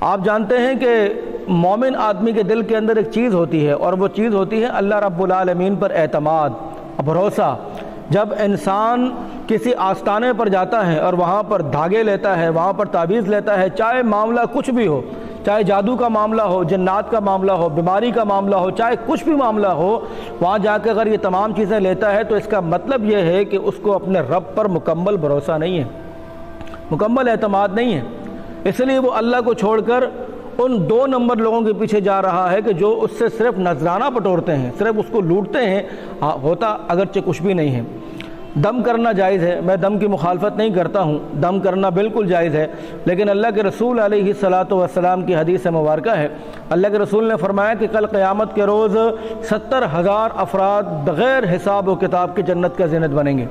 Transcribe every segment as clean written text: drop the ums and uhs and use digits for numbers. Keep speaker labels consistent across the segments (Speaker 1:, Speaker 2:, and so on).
Speaker 1: آپ جانتے ہیں کہ مومن آدمی کے دل کے اندر ایک چیز ہوتی ہے، اور وہ چیز ہوتی ہے اللہ رب العالمین پر اعتماد، بھروسہ۔ جب انسان کسی آستانے پر جاتا ہے اور وہاں پر دھاگے لیتا ہے، وہاں پر تعویذ لیتا ہے، چاہے معاملہ کچھ بھی ہو، چاہے جادو کا معاملہ ہو، جنات کا معاملہ ہو، بیماری کا معاملہ ہو، چاہے کچھ بھی معاملہ ہو، وہاں جا کے اگر یہ تمام چیزیں لیتا ہے تو اس کا مطلب یہ ہے کہ اس کو اپنے رب پر مکمل بھروسہ نہیں ہے، مکمل اعتماد نہیں ہے۔ اس لیے وہ اللہ کو چھوڑ کر ان 2 نمبر لوگوں کے پیچھے جا رہا ہے کہ جو اس سے صرف نذرانہ بٹورتے ہیں، صرف اس کو لوٹتے ہیں، ہوتا اگرچہ کچھ بھی نہیں ہے۔ دم کرنا جائز ہے، میں دم کی مخالفت نہیں کرتا ہوں، دم کرنا بالکل جائز ہے، لیکن اللہ کے رسول علیہ الصلاۃ والسلام کی حدیث مبارکہ ہے، اللہ کے رسول نے فرمایا کہ کل قیامت کے روز 70,000 افراد بغیر حساب و کتاب کی جنت کا زینت بنیں گے،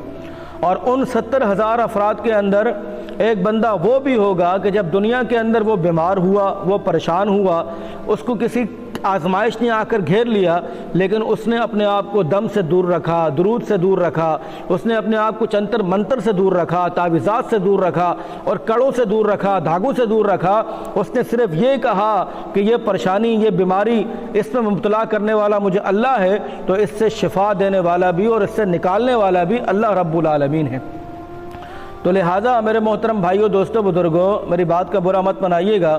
Speaker 1: اور ان 70,000 افراد کے اندر ایک بندہ وہ بھی ہوگا کہ جب دنیا کے اندر وہ بیمار ہوا، وہ پریشان ہوا، اس کو کسی آزمائش نے آ کر گھیر لیا، لیکن اس نے اپنے آپ کو دم سے دور رکھا، درود سے دور رکھا، اس نے اپنے آپ کو چنتر منتر سے دور رکھا، تعویذات سے دور رکھا، اور کڑوں سے دور رکھا، دھاگوں سے دور رکھا۔ اس نے صرف یہ کہا کہ یہ پریشانی، یہ بیماری، اس میں مبتلا کرنے والا مجھے اللہ ہے، تو اس سے شفا دینے والا بھی اور اس سے نکالنے والا بھی اللہ رب العالمین ہے۔ تو لہٰذا میرے محترم بھائیوں، دوستوں، بزرگوں، میری بات کا برا مت بنائیے گا،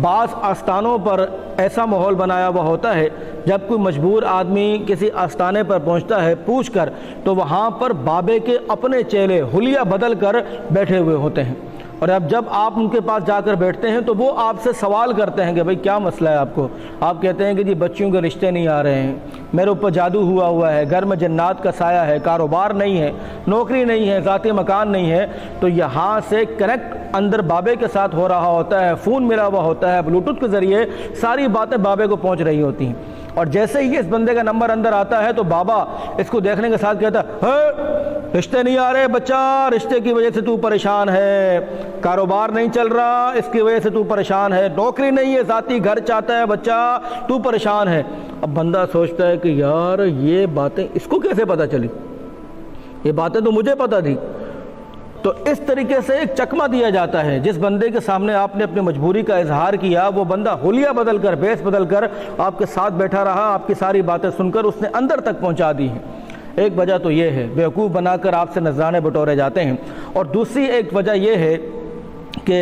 Speaker 1: بعض آستانوں پر ایسا ماحول بنایا ہوا ہوتا ہے، جب کوئی مجبور آدمی کسی آستانے پر پہنچتا ہے پوچھ کر، تو وہاں پر بابے کے اپنے چیلے حلیہ بدل کر بیٹھے ہوئے ہوتے ہیں، اور اب جب آپ ان کے پاس جا کر بیٹھتے ہیں تو وہ آپ سے سوال کرتے ہیں کہ بھئی کیا مسئلہ ہے آپ کو؟ آپ کہتے ہیں کہ جی بچیوں کے رشتے نہیں آ رہے ہیں، میرے اوپر جادو ہوا ہے، گھر میں جنات کا سایہ ہے، کاروبار نہیں ہے، نوکری نہیں ہے، ذاتی مکان نہیں ہے۔ تو یہاں سے کنیکٹ اندر بابے کے ساتھ ہو رہا ہوتا ہے، فون ملا ہوا ہوتا ہے، بلوٹوتھ کے ذریعے ساری باتیں بابے کو پہنچ رہی ہوتی ہیں، اور جیسے ہی اس بندے کا نمبر اندر آتا ہے تو بابا اس کو دیکھنے کے ساتھ کہتا ہے رشتے نہیں آ رہے بچہ، رشتے کی وجہ سے تو پریشان ہے، کاروبار نہیں چل رہا اس کی وجہ سے تو پریشان ہے، نوکری نہیں ہے، ذاتی گھر چاہتا ہے بچہ، تو پریشان ہے۔ اب بندہ سوچتا ہے کہ یار یہ باتیں اس کو کیسے پتہ چلی، یہ باتیں تو مجھے پتہ تھی۔ تو اس طریقے سے ایک چکمہ دیا جاتا ہے، جس بندے کے سامنے آپ نے اپنی مجبوری کا اظہار کیا، وہ بندہ حلیہ بدل کر، بیس بدل کر آپ کے ساتھ بیٹھا رہا، آپ کی ساری باتیں سن کر اس نے اندر تک پہنچا دی ہیں۔ ایک وجہ تو یہ ہے، بیوقوف بنا کر آپ سے نذرانے بٹورے جاتے ہیں، اور دوسری ایک وجہ یہ ہے کہ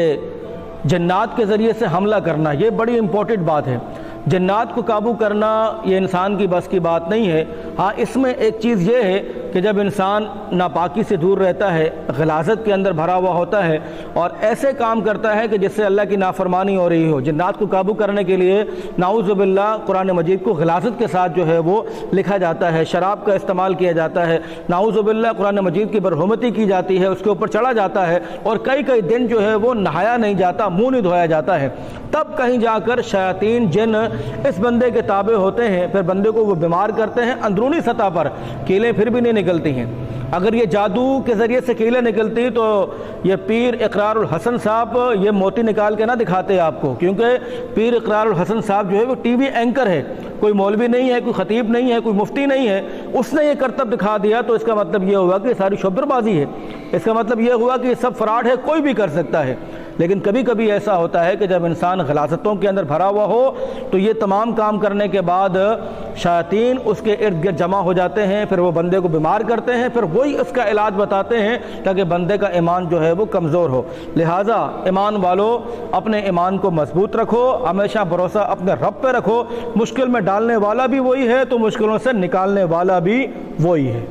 Speaker 1: جنات کے ذریعے سے حملہ کرنا، یہ بڑی امپورٹنٹ بات ہے۔ جنات کو قابو کرنا یہ انسان کی بس کی بات نہیں ہے۔ ہاں اس میں ایک چیز یہ ہے کہ جب انسان ناپاکی سے دور رہتا ہے، غلاظت کے اندر بھرا ہوا ہوتا ہے اور ایسے کام کرتا ہے کہ جس سے اللہ کی نافرمانی ہو رہی ہو، جنات کو قابو کرنے کے لیے نعوذ باللہ قرآن مجید کو غلاظت کے ساتھ جو ہے وہ لکھا جاتا ہے، شراب کا استعمال کیا جاتا ہے، نعوذ باللہ قرآن مجید کی برحرمتی کی جاتی ہے، اس کے اوپر چڑھا جاتا ہے، اور کئی دن جو ہے وہ نہایا نہیں جاتا، منہ نہیں دھویا جاتا ہے۔ تب کہیں جا کر شیاطین جن اس بندے کے تابع ہوتے ہیں، پھر بندے کو وہ بیمار کرتے ہیں، اندرونی سطح پر کیلیں پھر بھی نہیں نکلتی ہیں۔ اگر یہ جادو کے ذریعے سے کیلیں نکلتی تو یہ پیر اقرار الحسن صاحب یہ موتی نکال کے نہ دکھاتے آپ کو، کیونکہ پیر اقرار الحسن صاحب جو ہے وہ ٹی وی اینکر ہے، کوئی مولوی نہیں ہے، کوئی خطیب نہیں ہے، کوئی مفتی نہیں ہے، اس نے یہ کرتب دکھا دیا تو اس کا مطلب یہ ہوا کہ یہ ساری شبر بازی ہے، اس کا مطلب یہ ہوا کہ یہ سب فراڈ ہے، کوئی بھی کر سکتا ہے۔ لیکن کبھی کبھی ایسا ہوتا ہے کہ جب انسان غلاظتوں کے اندر بھرا ہوا ہو تو یہ تمام کام کرنے کے بعد شیاطین اس کے ارد گرد جمع ہو جاتے ہیں، پھر وہ بندے کو بیمار کرتے ہیں، پھر وہی اس کا علاج بتاتے ہیں تاکہ بندے کا ایمان جو ہے وہ کمزور ہو۔ لہٰذا ایمان والو اپنے ایمان کو مضبوط رکھو، ہمیشہ بھروسہ اپنے رب پہ رکھو، مشکل میں ڈالنے والا بھی وہی ہے تو مشکلوں سے نکالنے والا بھی وہی ہے۔